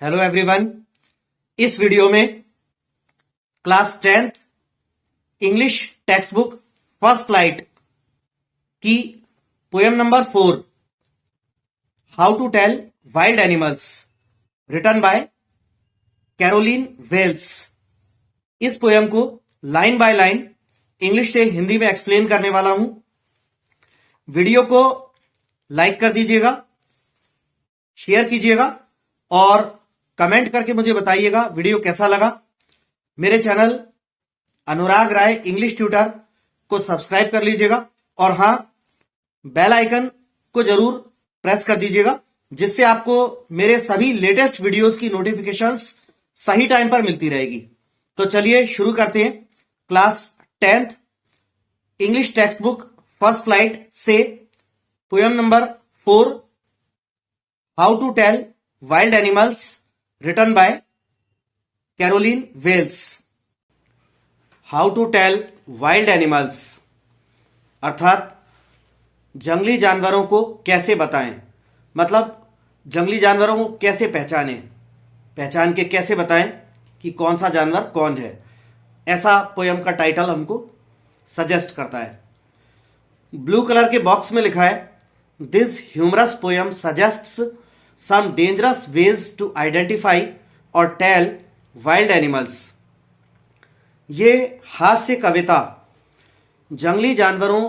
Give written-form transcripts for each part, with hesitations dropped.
Hello everyone. इस video में class 10th English text book first flight की poem number 4 how to tell wild animals written by Caroline Wells, इस poem को line by line English से हिंदी में explain करने वाला हूं। वीडियो को लाइक कर दीजिएगा, शेयर कीजिएगा और कमेंट करके मुझे बताइएगा वीडियो कैसा लगा। मेरे चैनल अनुराग राय इंग्लिश ट्यूटर को सब्सक्राइब कर लीजिएगा और हां, बेल आइकन को जरूर प्रेस कर दीजिएगा जिससे आपको मेरे सभी लेटेस्ट वीडियोस की नोटिफिकेशंस सही टाइम पर मिलती रहेगी। तो चलिए शुरू करते हैं। Class 10th English text book first flight से poem number 4 how to tell wild animals written by Caroline Wells. How to tell wild animals अर्थात जंगली जानवरों को कैसे बताएं, मतलब जंगली जानवरों को कैसे पहचान के कैसे बताएं कि कौन सा जानवर कौन है, ऐसा पोयम का टाइटल हमको सजेस्ट करता है। ब्लू कलर के बॉक्स में लिखा है, this humorous poem suggests some dangerous ways to identify or tell wild animals। ये हास्य कविता जंगली जानवरों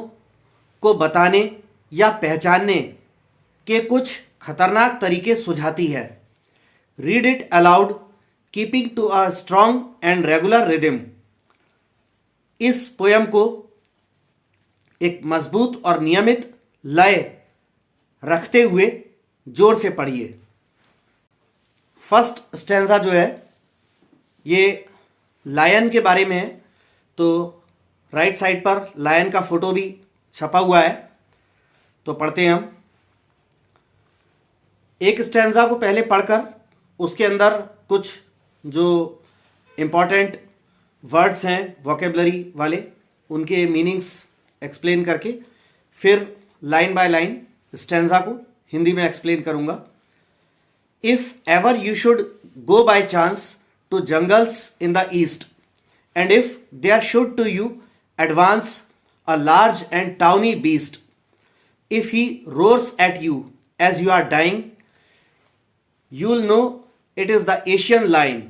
को बताने या पहचानने के कुछ खतरनाक तरीके सुझाती है। Read it aloud keeping to a strong and regular rhythm. इस पोयम को एक मजबूत और नियमित लय रखते हुए जोर से पढ़िए। फर्स्ट स्टैंजा जो है ये लायन के बारे में है, तो राइट साइड पर लायन का फोटो भी छपा हुआ है। तो पढ़ते हैं हम। एक स्टैंजा को पहले पढ़कर उसके अंदर कुछ जो इम्पॉर्टेंट वर्ड्स हैं वोकेबलरी वाले, उनके मीनिंग्स एक्सप्लेन करके फिर लाइन बाय लाइन स्टैंजा को हिंदी में एक्सप्लेन करूंगा। If ever you should go by chance to jungles in the east and if there should to you advance a large and tawny beast, if he roars at you as you are dying, you will know it is the Asian lion.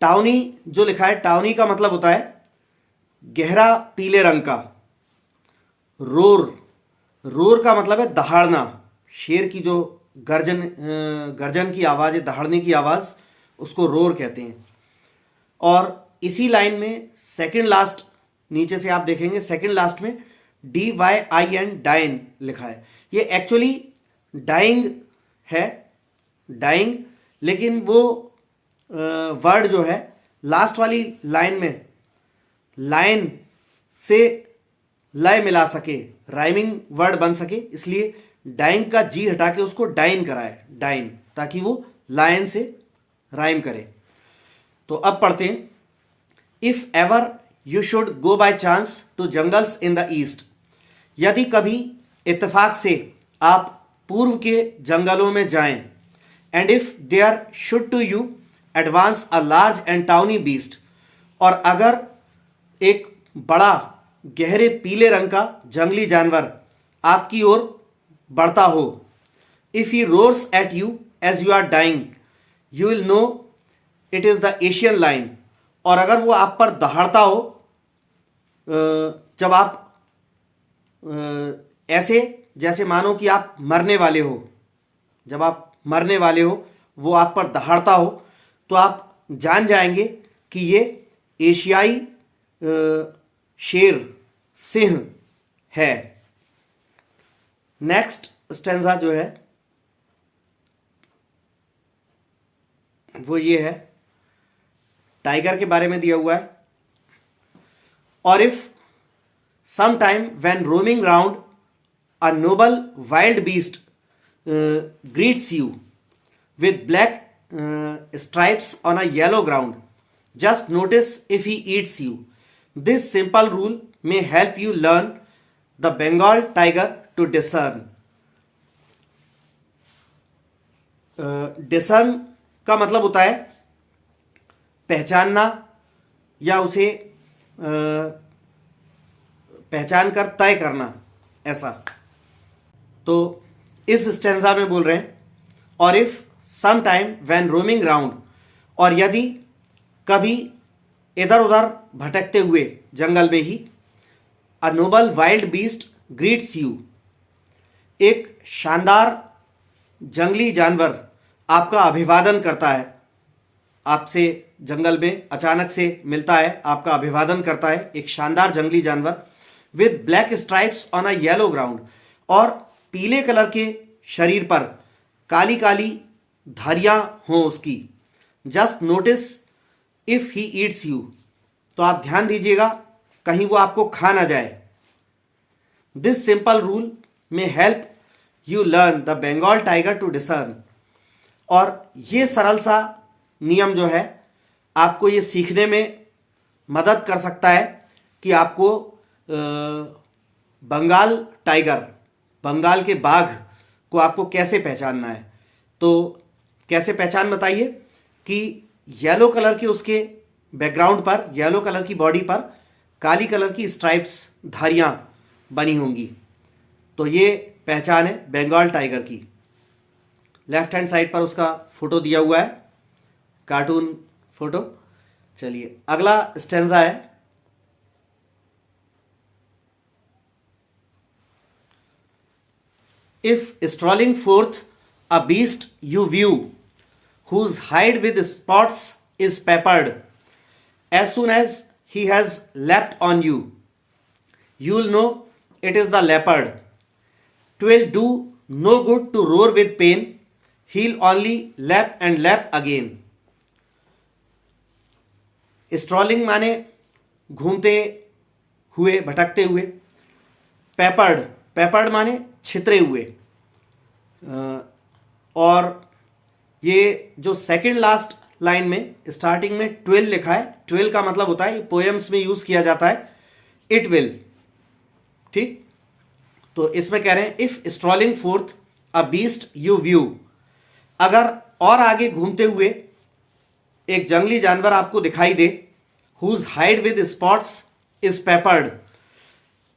Tawny जो लिखा है, tawny का मतलब होता है गहरा पीले रंग का। रोर का मतलब है दहाड़ना। शेर की जो गर्जन की आवाज़ है, दहाड़ने की आवाज़, उसको रोर कहते हैं। और इसी लाइन में सेकंड लास्ट, नीचे से आप देखेंगे सेकंड लास्ट में DYIN डाइन लिखा है। ये एक्चुअली डाइंग है, डाइंग, लेकिन वो वर्ड जो है लास्ट वाली लाइन में लाइन से लय मिला सके, राइमिंग वर्ड बन सके, इसलिए डाइंग का जी हटा के उसको डाइन कराए, डाइन, ताकि वो लायन से राइम करे। तो अब पढ़ते हैं। If ever you should go by chance to jungles in the east, यदि कभी इत्तेफाक से आप पूर्व के जंगलों में जाएं, and if there should to you advance a large and tawny beast, और अगर एक बड़ा गहरे पीले रंग का जंगली जानवर आपकी ओर बढ़ता हो, if he roars at you as you are dying, you will know it is the Asian lion, और अगर वो आप पर दहाड़ता हो, जब आप ऐसे जैसे मानो कि आप मरने वाले हो, जब आप मरने वाले हो, वो आप पर दहाड़ता हो, तो आप जान जाएंगे कि ये एशियाई शेर, सिंह है। नेक्स्ट स्टेंजा जो है वो ये है, टाइगर के बारे में दिया हुआ है। और if some time when roaming round a noble wild beast greets you with black stripes on a yellow ground, just notice if he eats you. This simple rule may help you learn the Bengal tiger to discern। Discern का मतलब होता है पहचानना या उसे पहचान कर तय करना, ऐसा। तो इस स्टेंजा में बोल रहे हैं, और if some time when roaming round, और यदि कभी इधर उधर भटकते हुए जंगल में ही, a noble wild beast greets you, एक शानदार जंगली जानवर आपका अभिवादन करता है, आपसे जंगल में अचानक से मिलता है, आपका अभिवादन करता है एक शानदार जंगली जानवर, with black stripes on a yellow ground, और पीले कलर के शरीर पर काली काली धारियां हों उसकी। Just notice if he eats you, तो आप ध्यान दीजिएगा कहीं वो आपको खा ना जाए। This simple rule may help you learn the Bengal tiger to discern, और ये सरल सा नियम जो है आपको ये सीखने में मदद कर सकता है कि आपको बंगाल टाइगर, बंगाल के बाघ को आपको कैसे पहचानना है। तो कैसे पहचान बताइए कि येलो कलर के उसके बैकग्राउंड पर, येलो कलर की बॉडी पर काली कलर की स्ट्राइप्स, धारियां बनी होंगी, तो ये पहचान है बंगाल टाइगर की। लेफ्ट हैंड साइड पर उसका फोटो दिया हुआ है, कार्टून फोटो। चलिए अगला स्टेंजा है, if strolling fourth a beast you view, whose hide with spots is peppered, as soon as he has leapt on you, you'll know it is the leopard. 'Twill do no good to roar with pain, he'll only lap and lap again. Strolling माने घूमते हुए, भटकते हुए। Peppered, peppered माने छितरे हुए। और ये जो सेकंड लास्ट लाइन में स्टार्टिंग में ट्विल लिखा है, ट्विल का मतलब होता है, पोएम्स में यूज किया जाता है, इट विल। ठीक, तो इसमें कह रहे हैं if strolling fourth a beast you view, अगर और आगे घूमते हुए एक जंगली जानवर आपको दिखाई दे, whose hide with spots is peppered,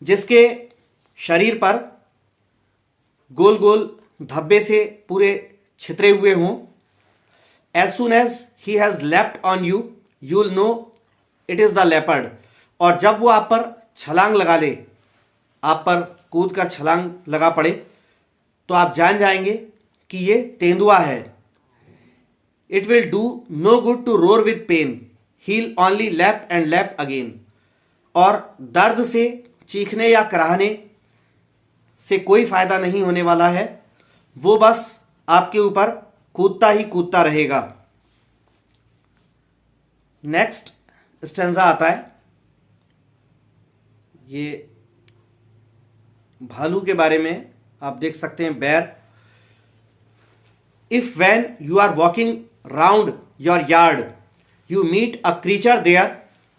जिसके शरीर पर गोल गोल धब्बे से पूरे छितरे हुए हों, as soon as he has leapt on you, you will know it is the leopard, और जब वो आप पर छलांग लगा ले, आप पर कूद कर छलांग लगा पड़े, तो आप जान जाएंगे कि ये तेंदुआ है। It will do no good to roar with pain, he'll only lap and lap again, और दर्द से चीखने या कराहने से कोई फायदा नहीं होने वाला है, वो बस आपके ऊपर कूदता ही कूदता रहेगा। नेक्स्ट स्टेंजा आता है, ये भालू के बारे में आप देख सकते हैं, bear. If when you are walking round your yard you meet a creature there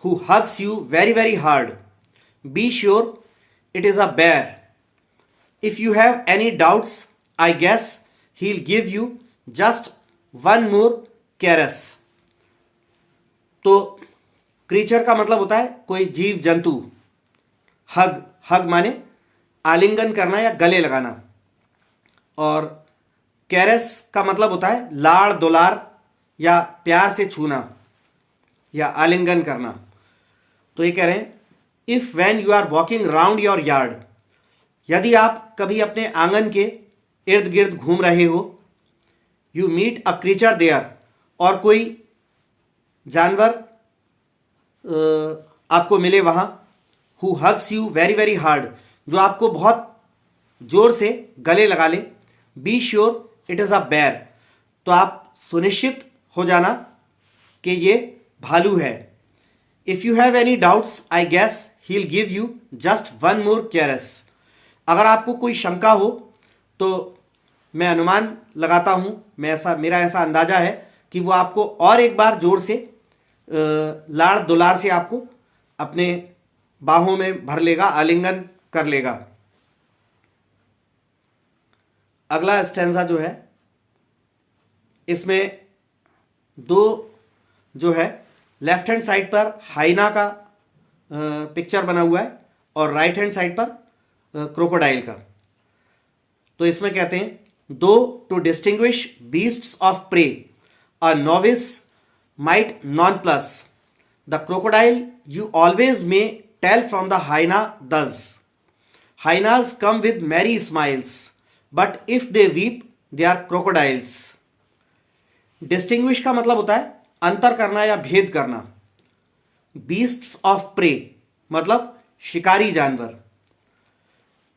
who hugs you very very hard, be sure it is a bear. If you have any doubts, I guess he'll give you just one more caress. तो creature का मतलब होता है कोई जीव जंतु। हग, हग माने आलिंगन करना या गले लगाना, और कैरेस का मतलब होता है लाड़ दुलार या प्यार से छूना या आलिंगन करना। तो ये कह रहे हैं if when you are walking round your yard, यदि आप कभी अपने आंगन के इर्द गिर्द घूम रहे हो, you meet a creature there, और कोई जानवर आपको मिले वहां, who hugs you very very hard, जो आपको बहुत जोर से गले लगा ले, be sure it is a bear, तो आप सुनिश्चित हो जाना कि ये भालू है। If you have any doubts I guess he will give you just one more caress, अगर आपको कोई शंका हो तो मैं अनुमान लगाता हूं, मेरा ऐसा अंदाजा है कि वो आपको और एक बार जोर से लाड़ दुलार से आपको अपने बाहों में भर लेगा, आलिंगन कर लेगा। अगला स्टेंजा जो है, इसमें दो जो है लेफ्ट हैंड साइड पर हाइना का पिक्चर बना हुआ है और राइट हैंड साइड पर क्रोकोडाइल का। तो इसमें कहते हैं दो to distinguish beasts of prey a novice might nonplus the crocodile you always may tell from the hyena thus hyenas come with merry smiles, but if they weep, they are crocodiles. Distinguish का मतलब होता है अंतर करना या भेद करना। Beasts of pray मतलब शिकारी जानवर।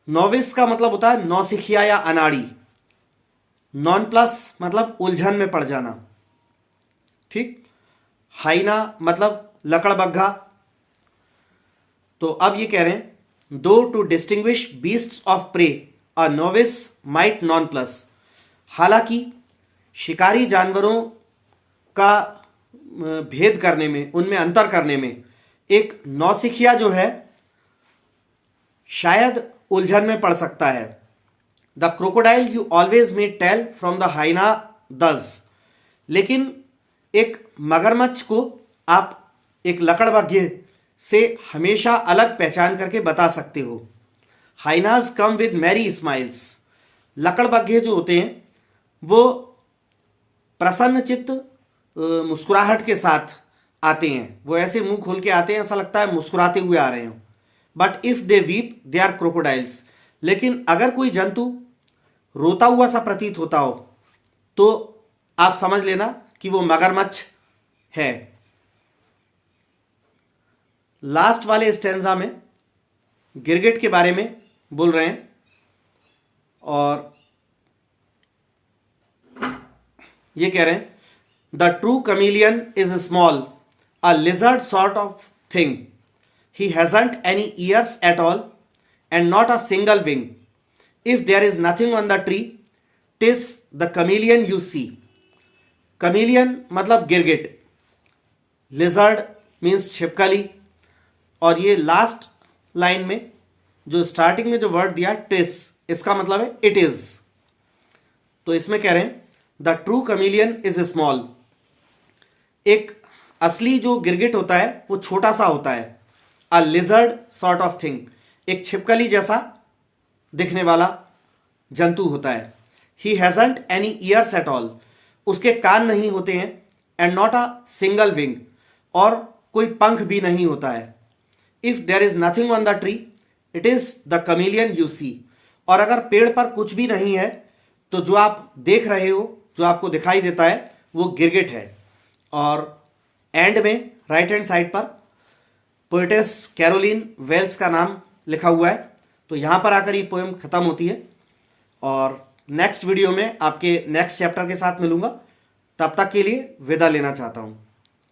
नोविस का मतलब होता है नौसिखिया या अनाड़ी। नॉन प्लस मतलब उलझन में पड़ जाना। ठीक। हाइना मतलब लकड़बग्घा। तो अब ये कह रहे हैं दो to distinguish beasts of prey a novice might nonplus. हालांकि शिकारी जानवरों का भेद करने में, उनमें अंतर करने में एक नौसिखिया जो है शायद उलझन में पड़ सकता है। The crocodile you always may tell from the hyena thus. लेकिन एक मगरमच्छ को आप एक लकड़बग्घे से हमेशा अलग पहचान करके बता सकते हो। Hyenas come with merry smiles. लकड़बग्घे जो होते हैं वो प्रसन्नचित्त मुस्कुराहट के साथ आते हैं। वो ऐसे मुंह खोल के आते हैं, ऐसा लगता है मुस्कुराते हुए आ रहे हो। But if they weep they are crocodiles. लेकिन अगर कोई जंतु रोता हुआ सा प्रतीत होता हो तो आप समझ लेना कि वो मगरमच्छ है। लास्ट वाले स्टेंजा में गिरगिट के बारे में बोल रहे हैं और ये कह रहे हैं the true chameleon is small a lizard sort of thing he hasn't any ears at all and not a single wing if there is nothing on the tree TISS the chameleon you C. Chameleon मतलब गिरगिट, lizard means छिपकली, और ये last line में जो starting में जो word दिया टिस, इसका मतलब है इट इज। तो इसमें कह रहे हैं the true chameleon is small. एक असली जो गिरगिट होता है वो छोटा सा होता है। A lizard sort of thing, एक छिपकली जैसा दिखने वाला जंतु होता है। He hasn't any ears at all, उसके कान नहीं होते हैं। And not a single wing, और कोई पंख भी नहीं होता है। If there is nothing on the tree it is the chameleon you see. और अगर पेड़ पर कुछ भी नहीं है तो जो आप देख रहे हो, जो आपको दिखाई देता है, वो गिरगिट है। और एंड में राइट हैंड साइड पर पोएटेस कैरोलिन वेल्स का नाम लिखा हुआ है। तो यहाँ पर आकर ये पोएम खत्म होती है और नेक्स्ट वीडियो में आपके नेक्स्ट चैप्टर के साथ मिलूंगा। तब तक के लिए विदा लेना चाहता हूँ।